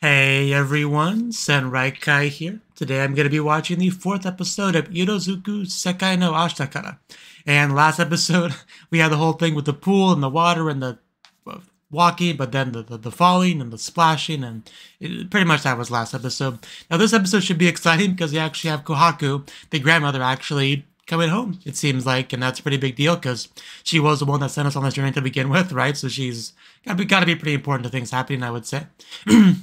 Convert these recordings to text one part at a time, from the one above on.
Hey everyone, Senraikai here. Today I'm going to be watching the 4th episode of Irozuku Sekai no Ashita. And last episode, we had the whole thing with the pool and the water and the walking, but then the falling and the splashing, and pretty much that was last episode. Now this episode should be exciting because we actually have Kohaku, the grandmother, actually coming home, it seems like, and that's a pretty big deal because she was the one that sent us on this journey to begin with, right? So she's got to be pretty important to things happening, I would say.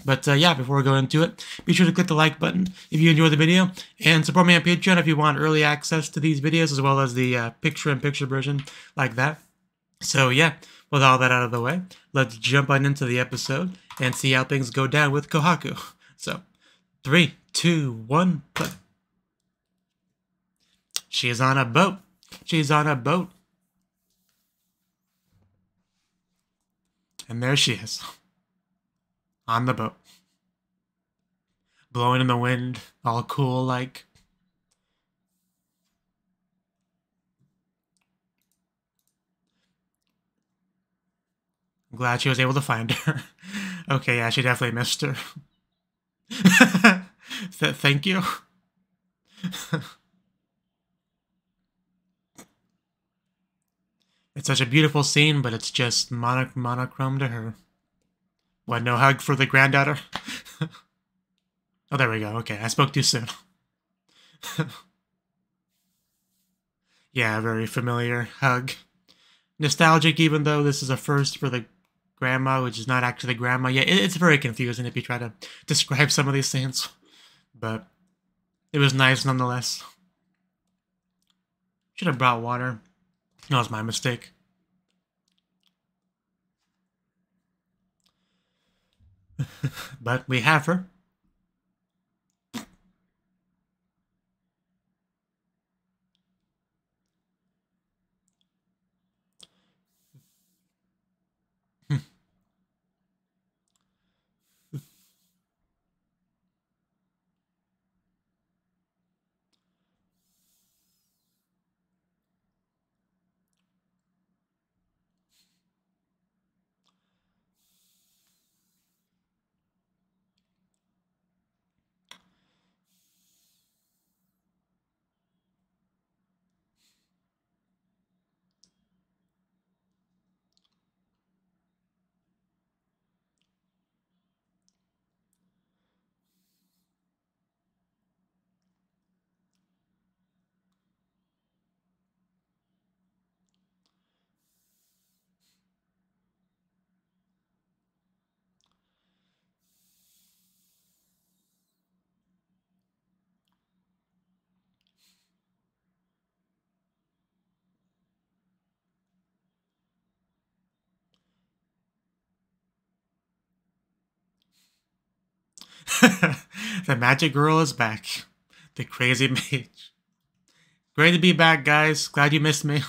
But yeah, before we go into it, be sure to click the like button if you enjoyed the video, and support me on Patreon if you want early access to these videos, as well as the picture-in-picture version like that. So yeah, with all that out of the way, let's jump on into the episode and see how things go down with Kohaku. So, 3, 2, 1, play. She's on a boat. She's on a boat. And there she is. On the boat. Blowing in the wind, all cool like. I'm glad she was able to find her. Okay, yeah, she definitely missed her. Thank you. It's such a beautiful scene, but it's just monochrome to her. What, no hug for the granddaughter? Oh, there we go. Okay, I spoke too soon. Yeah, very familiar hug. Nostalgic, even though this is a first for the grandma, which is not actually the grandma. Yeah, it's very confusing if you try to describe some of these scenes. But it was nice nonetheless. Should have brought water. That was my mistake. But we have her. The magic girl is back. The crazy mage. Great to be back, guys. Glad you missed me.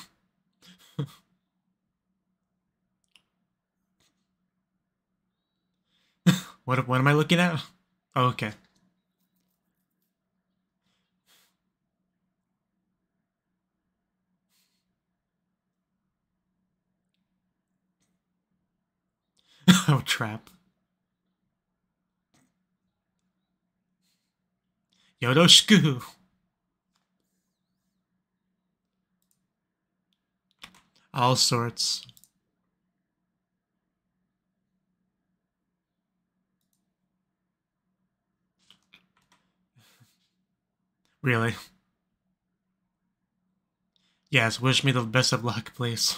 What am I looking at? Oh, okay. Oh, trap. Yoroshiku. All sorts. Really? Yes, wish me the best of luck, please.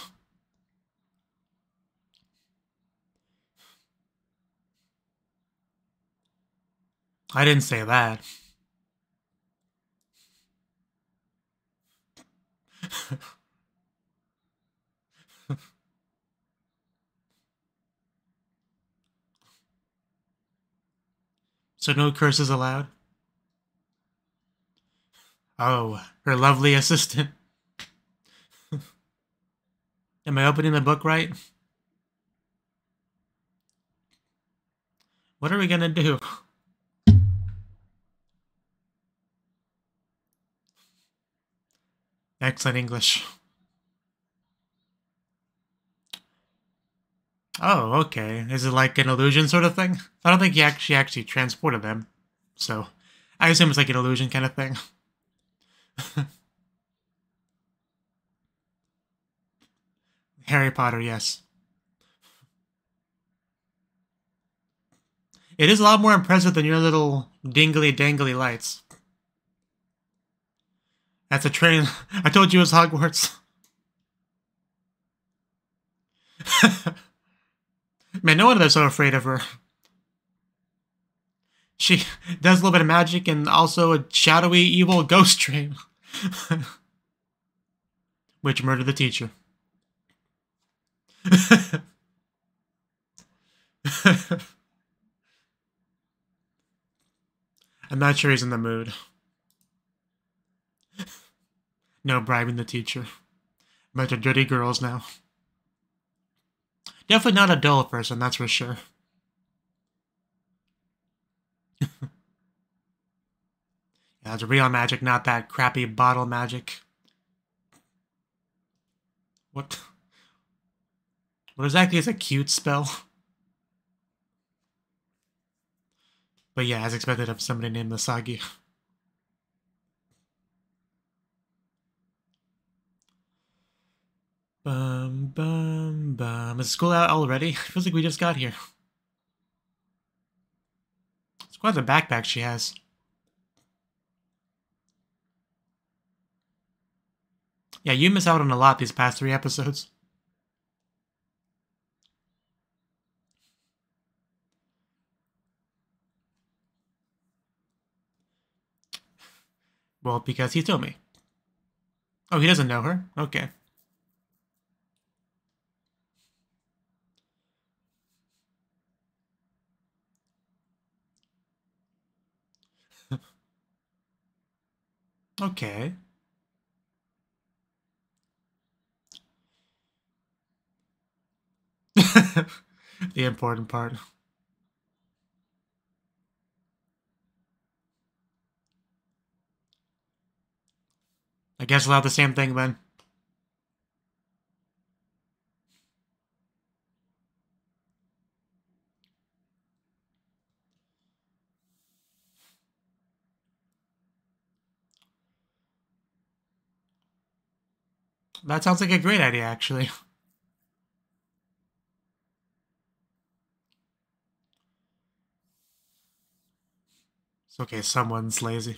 I didn't say that. So no curses allowed? Oh, her lovely assistant. Am I opening the book right? What are we gonna do? Excellent English. Oh, okay. Is it like an illusion sort of thing? I don't think she actually transported them. So, I assume it's like an illusion kind of thing. Harry Potter, yes. It is a lot more impressive than your little dingly-dangly lights. That's a train. I told you it was Hogwarts. Man, no wonder they're so afraid of her. She does a little bit of magic and also a shadowy, evil ghost train. Which murdered the teacher. I'm not sure he's in the mood. No bribing the teacher. Bunch of dirty girls now. Definitely not a dull person, that's for sure. Yeah, it's real magic, not that crappy bottle magic. What? What exactly is a cute spell? But yeah, as expected of somebody named Misagi. Bum, bum, bum. Is school out already? Feels like we just got here. It's quite the backpack she has. Yeah, you miss out on a lot these past 3 episodes. Well, because he told me. Oh, he doesn't know her? Okay. Okay. The important part. I guess we'll have the same thing then. That sounds like a great idea, actually. It's okay, someone's lazy.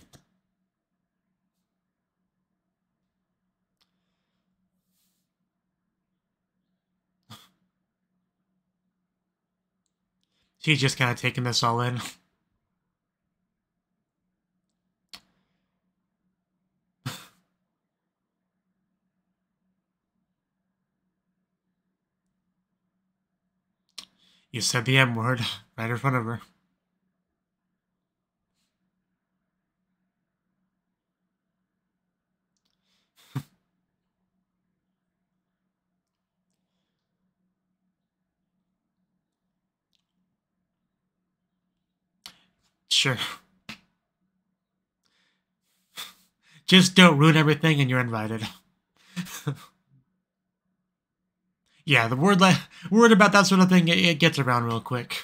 She's just kind of taking this all in. You said the M word right in front of her. Sure. Just don't ruin everything and you're invited. Yeah, the word about that sort of thing, it gets around real quick.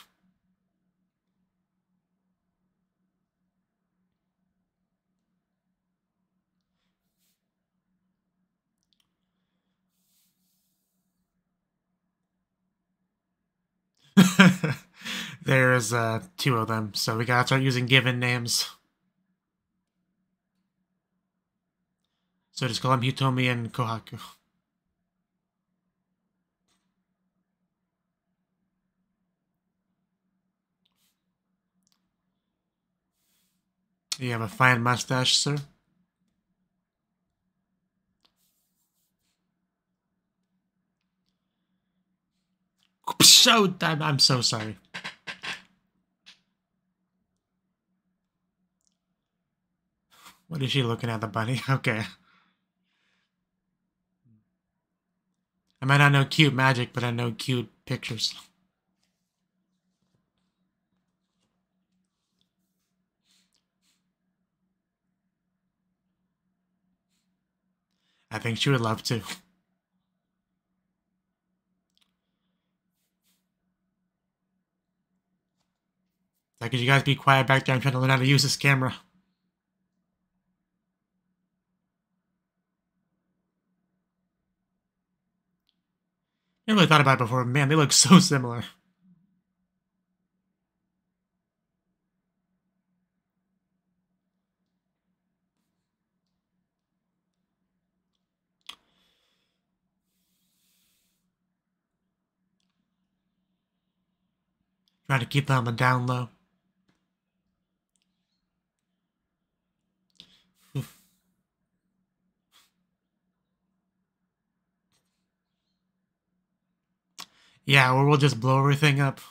There's 2 of them, so we gotta start using given names. So just call them Hitomi and Kohaku. You have a fine mustache, sir. So I'm so sorry. What is she looking at, the bunny? Okay. I might not know cute magic, but I know cute pictures. I think she would love to. Like, could you guys be quiet back there? I'm trying to learn how to use this camera. Never really thought about it before. Man, they look so similar. Trying to keep that on the down low. Yeah, or we'll just blow everything up.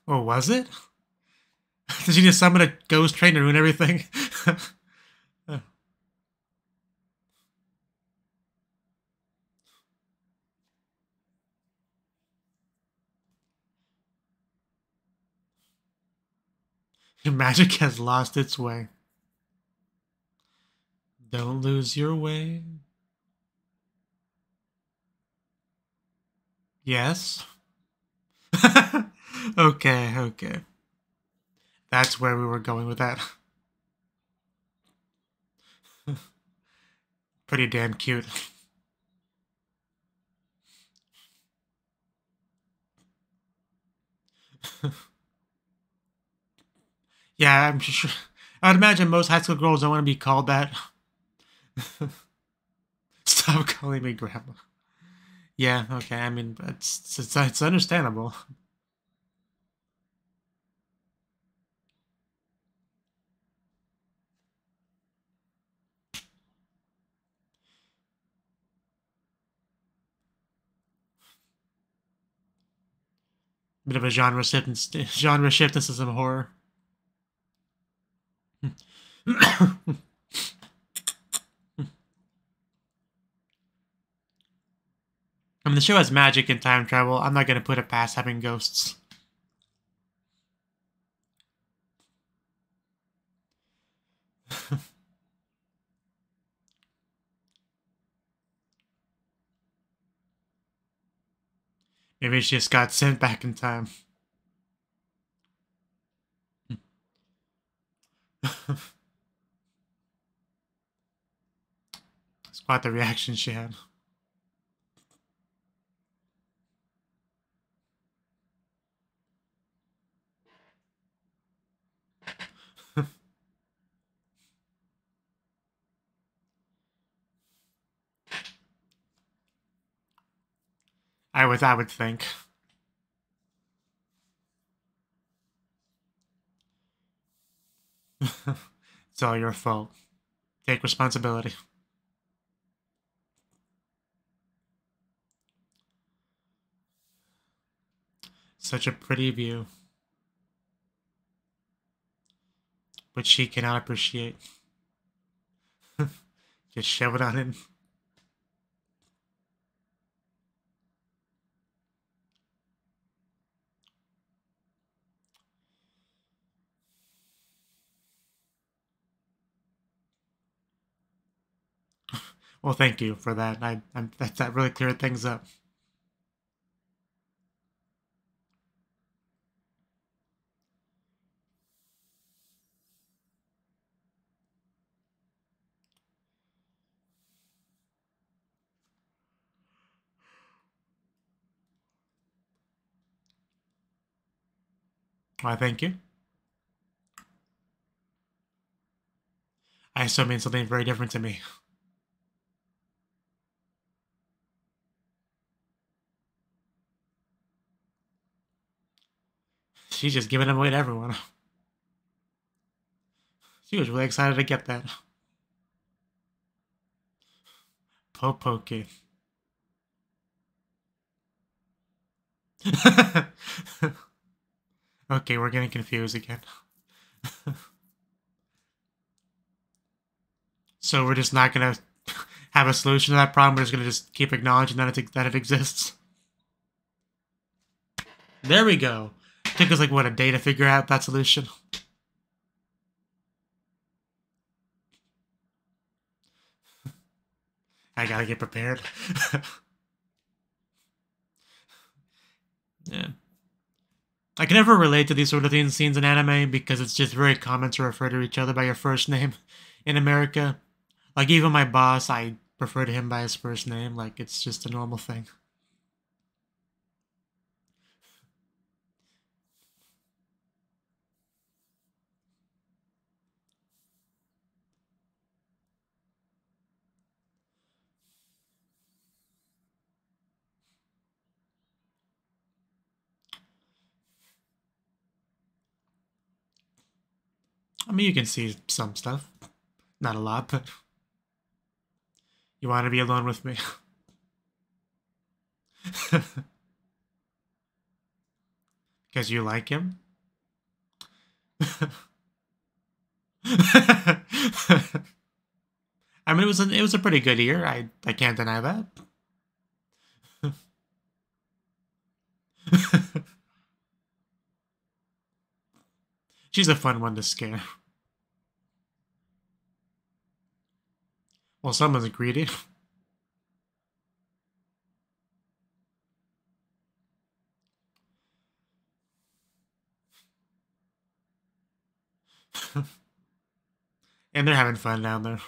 Oh, was it? Did she just summon a ghost train to ruin everything? Your magic has lost its way. Don't lose your way. Yes? Okay. That's where we were going with that. Pretty damn cute. Yeah, I'm sure. I would imagine most high school girls don't want to be called that. Stop calling me grandma. Yeah, okay. I mean, it's understandable. Bit of a genre shift into some horror. I mean, the show has magic and time travel. I'm not going to put it past having ghosts. Maybe she just got sent back in time. It's quite the reaction she had. I would think. It's all your fault. Take responsibility. Such a pretty view, which she cannot appreciate. Just shove it on him. Well, thank you for that. That really cleared things up. Why, thank you. I assume means something very different to me. She's just giving them away to everyone. She was really excited to get that. Popoke. Okay, we're getting confused again. So we're just not gonna have a solution to that problem. We're just gonna just keep acknowledging that it exists. There we go. Took us like what, a day to figure out that solution. I gotta get prepared. Yeah. I can never relate to these sort of things, scenes in anime because it's just very common to refer to each other by your first name in America. Like, even my boss, I refer to him by his first name. Like, it's just a normal thing. I mean, you can see some stuff. Not a lot, but you want to be alone with me. Because you like him? I mean, it was a pretty good year. I can't deny that. She's a fun one to scare. Well, someone's greedy. And they're having fun down there.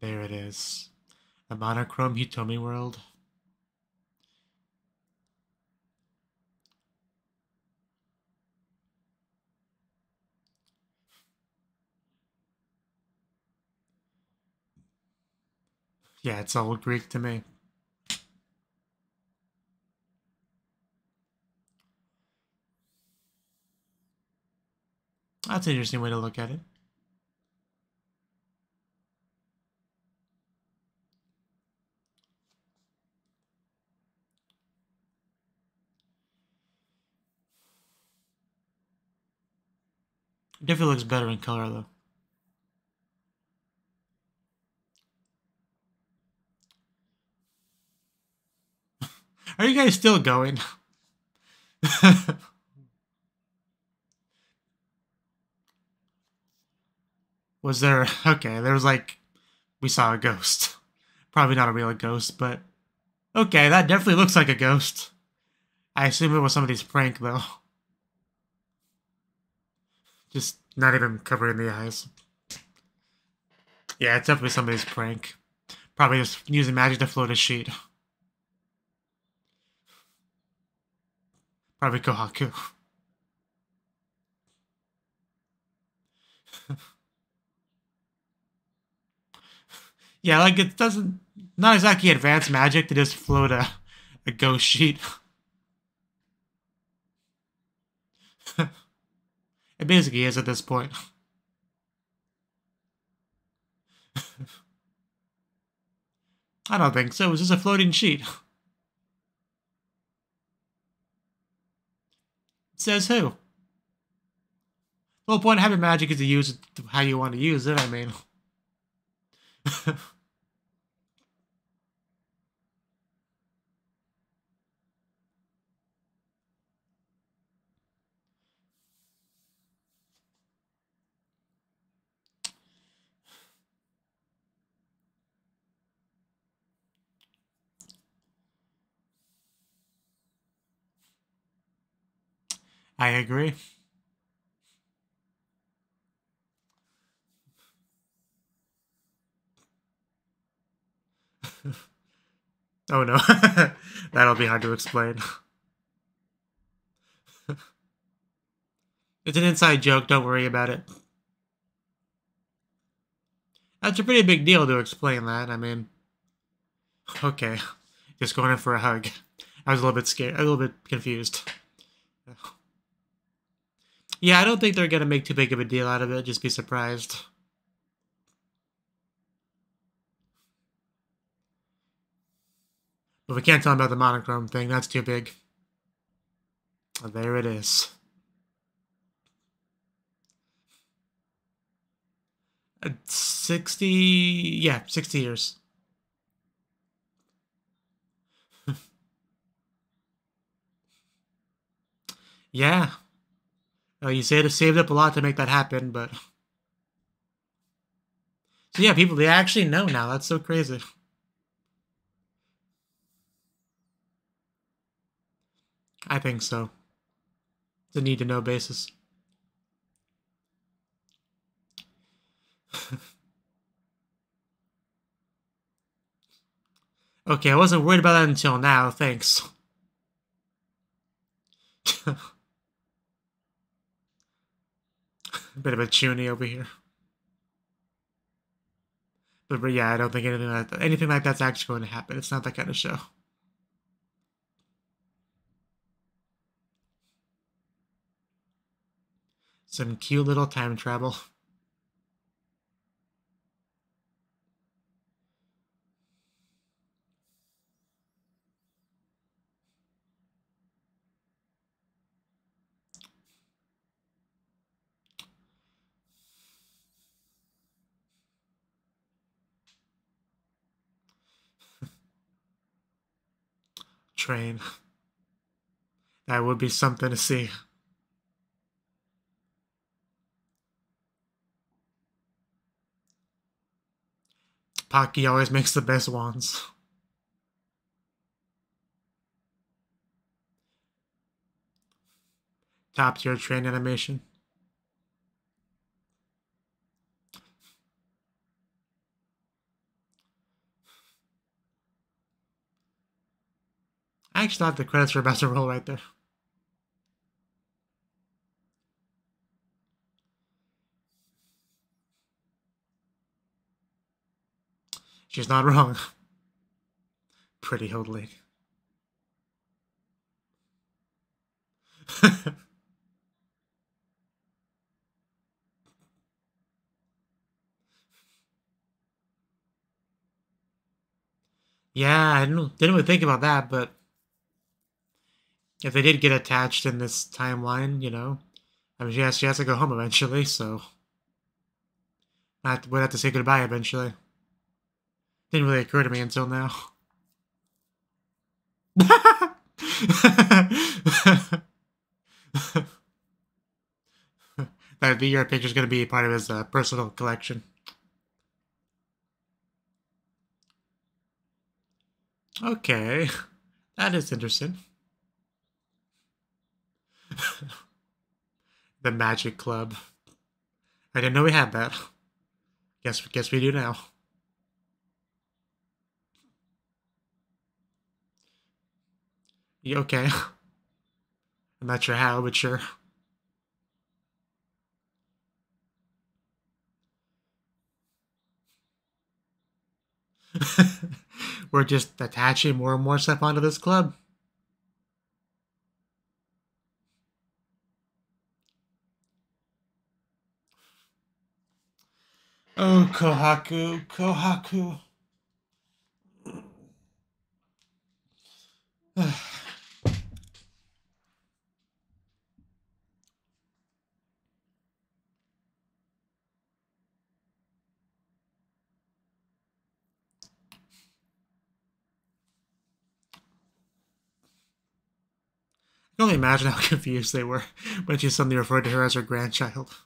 There it is. A monochrome Hitomi world. Yeah, it's all Greek to me. That's an interesting way to look at it. It definitely looks better in color, though. Are you guys still going? Was there... Okay, there was like... We saw a ghost. Probably not a real ghost, but... Okay, that definitely looks like a ghost. I assume it was somebody's prank, though. Just not even covering the eyes. Yeah, it's definitely somebody's prank. Probably just using magic to float a sheet. Probably Kohaku. Yeah, like it doesn't... Not exactly advanced magic to just float a ghost sheet. It basically is at this point. I don't think so. It was just a floating sheet. Says who? The whole point of having magic is to use it how you want to use it, I mean. I agree. Oh no. That'll be hard to explain. It's an inside joke, don't worry about it. That's a pretty big deal to explain that, I mean... Okay. Just going in for a hug. I was a little bit scared, a little bit confused. Yeah, I don't think they're gonna make too big of a deal out of it, just be surprised. But we can't tell them about the monochrome thing, that's too big. Oh, there it is. 60... Yeah, 60 years. Yeah. You saved up a lot to make that happen, but... So yeah, people, they actually know now. That's so crazy. I think so. It's a need-to-know basis. Okay, I wasn't worried about that until now. Thanks. Bit of a chuny over here. But yeah, I don't think anything like that's actually going to happen. It's not that kind of show. Some cute little time travel. Train. That would be something to see. Pocky always makes the best wands. Top tier train animation. I actually thought the credits were about to roll right there. She's not wrong. Pretty old lady. Yeah, I didn't really think about that, but if they did get attached in this timeline, you know, I mean, she has to go home eventually, so we'd have to say goodbye eventually. Didn't really occur to me until now. That VR picture is going to be part of his personal collection. Okay, that is interesting. The Magic Club. I didn't know we had that. Guess we do now. You okay? I'm not sure how, but sure. We're just attaching more and more stuff onto this club. Oh, Kohaku, Kohaku. I can only imagine how confused they were when she suddenly referred to her as her grandchild.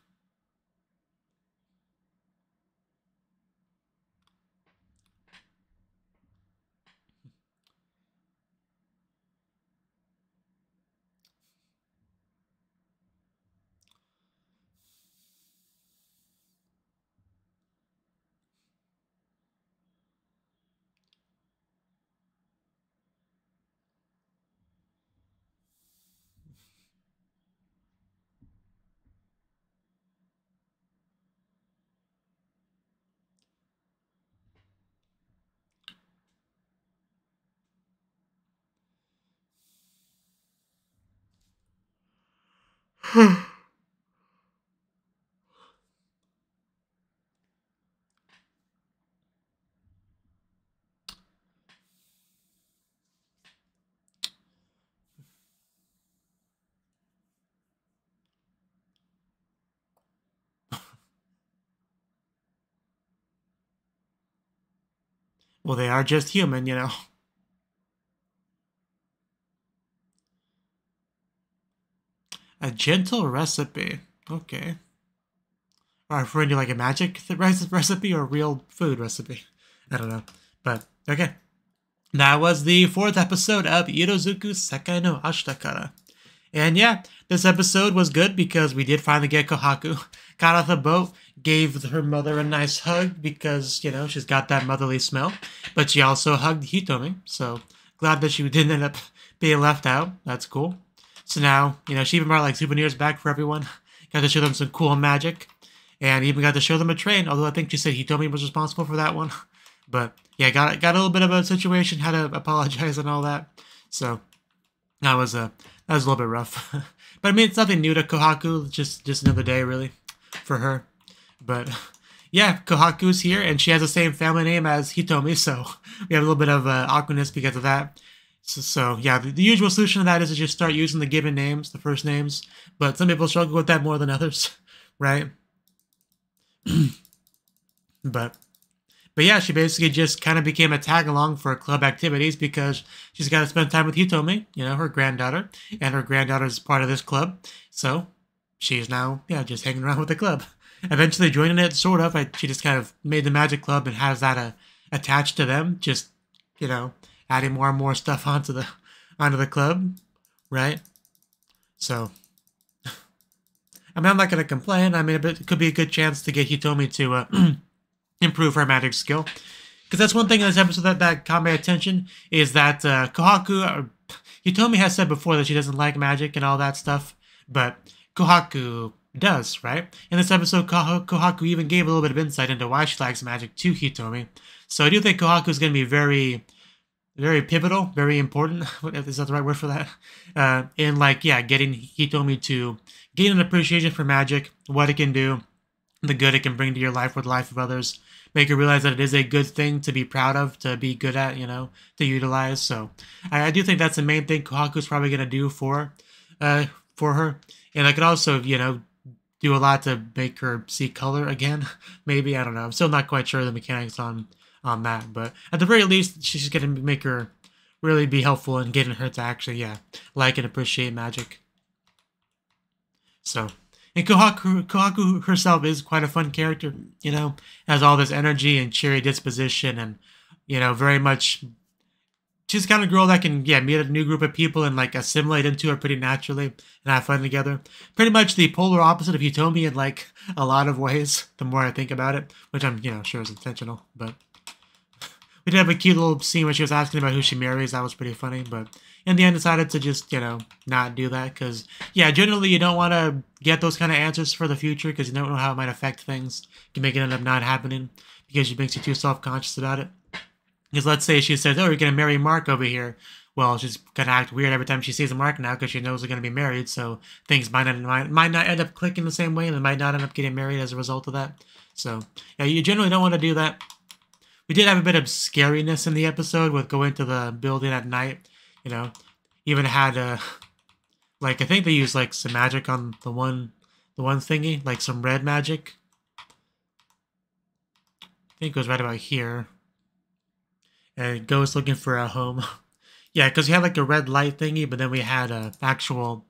Well, they are just human, you know. A gentle recipe. Okay. are referring to like a magic recipe or a real food recipe. I don't know. But, okay. That was the 4th episode of Irozuku Sekai no Ashita. And yeah, this episode was good because we did finally get Kohaku. Got off the boat, gave her mother a nice hug because, you know, she's got that motherly smell. But she also hugged Hitomi, so glad that she didn't end up being left out. That's cool. So now, you know, she even brought like souvenirs back for everyone. Got to show them some cool magic. And even got to show them a train, although I think she said Hitomi was responsible for that one. But yeah, got a little bit of a situation, had to apologize and all that. So that was a little bit rough. But I mean, it's nothing new to Kohaku, just another day really for her. But yeah, Kohaku's here, and she has the same family name as Hitomi, so we have a little bit of awkwardness because of that. So yeah, the usual solution to that is to just start using the given names, the first names. But some people struggle with that more than others, right? But yeah, she basically just kind of became a tag-along for club activities because she's got to spend time with Hitomi, you know, her granddaughter, and her granddaughter is part of this club. So she's now, yeah, just hanging around with the club. Eventually joining it, sort of. She just kind of made the magic club and has that attached to them, just, you know, adding more and more stuff onto the club, right? So I mean, I'm not going to complain. I mean, it could be a good chance to get Hitomi to improve her magic skill. Because that's one thing in this episode that caught my attention, is that Hitomi has said before that she doesn't like magic and all that stuff, but Kohaku does, right? In this episode, Kohaku even gave a little bit of insight into why she likes magic to Hitomi. So I do think Kohaku is going to be very, very pivotal, very important, is that the right word for that? In like, yeah, getting Hitomi to gain an appreciation for magic, what it can do, the good it can bring to your life or the life of others. Make her realize that it is a good thing to be proud of, to be good at, you know, to utilize. So I do think that's the main thing Kohaku's probably going to do for her. And I could also, you know, do a lot to make her see color again. Maybe, I don't know. I'm still not quite sure the mechanics on that. But at the very least, she's going to make her really be helpful in getting her to actually, yeah, like and appreciate magic. So, and Kohaku herself is quite a fun character, you know, has all this energy and cheery disposition and, you know, very much, she's the kind of girl that can, yeah, meet a new group of people and, like, assimilate into it pretty naturally and have fun together. Pretty much the polar opposite of Hitomi in, like, a lot of ways, the more I think about it, which I'm, you know, sure is intentional, but we did have a cute little scene where she was asking about who she marries. That was pretty funny, but in the end decided to just, you know, not do that because, yeah, generally you don't want to get those kind of answers for the future because you don't know how it might affect things. You can make it end up not happening because it makes you too self-conscious about it. Because let's say she says, oh, you're going to marry Mark over here. Well, she's going to act weird every time she sees a Mark now because she knows they're going to be married, so things might not end up clicking the same way and they might not end up getting married as a result of that. So, yeah, you generally don't want to do that. We did have a bit of scariness in the episode with going to the building at night. You know, even had like I think they used like some magic on the one thingy, like some red magic. I think it goes right about here. And it goes looking for a home. Yeah, because we had like a red light thingy, but then we had a actual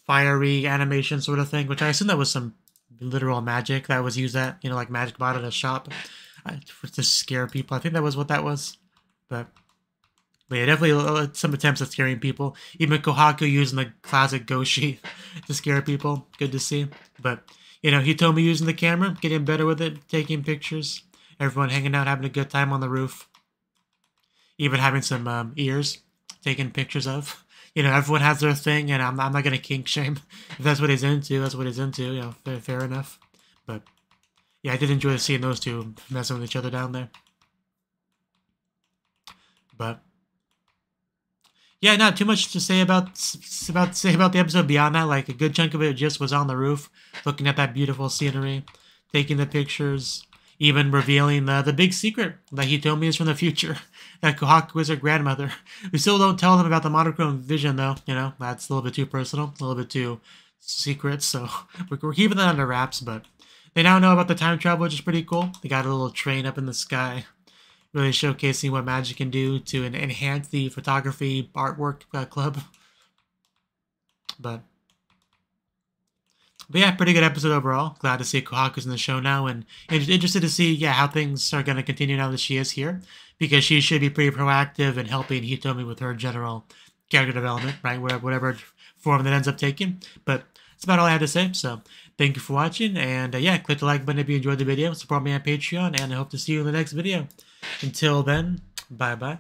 fiery animation sort of thing, which I assume that was some literal magic that was used at, you know, like Magic Bot at a shop to scare people. I think that was what that was, but yeah, definitely some attempts at scaring people. Even Kohaku using the classic Goshi to scare people. Good to see. But, you know, Hitomi using the camera, getting better with it, taking pictures. Everyone hanging out, having a good time on the roof. Even having some ears taken pictures of. You know, everyone has their thing, and I'm not going to kink shame. If that's what he's into, that's what he's into. You know, fair enough. But, yeah, I did enjoy seeing those two messing with each other down there. But yeah, not too much to say about the episode beyond that. Like, a good chunk of it just was on the roof, looking at that beautiful scenery, taking the pictures, even revealing the big secret that Hitomi is from the future, that Kohaku is her grandmother. We still don't tell them about the monochrome vision, though. You know, that's a little bit too personal, a little bit too secret, so we're keeping that under wraps, but they now know about the time travel, which is pretty cool. They got a little train up in the sky, really showcasing what magic can do to enhance the photography artwork club. But But yeah, pretty good episode overall. Glad to see Kohaku's in the show now, and interested to see how things are going to continue now that she is here, because she should be pretty proactive in helping Hitomi with her general character development, right? Whatever form that ends up taking. But that's about all I have to say. So thank you for watching, and yeah, click the like button if you enjoyed the video. Support me on Patreon, and I hope to see you in the next video. Until then, bye bye.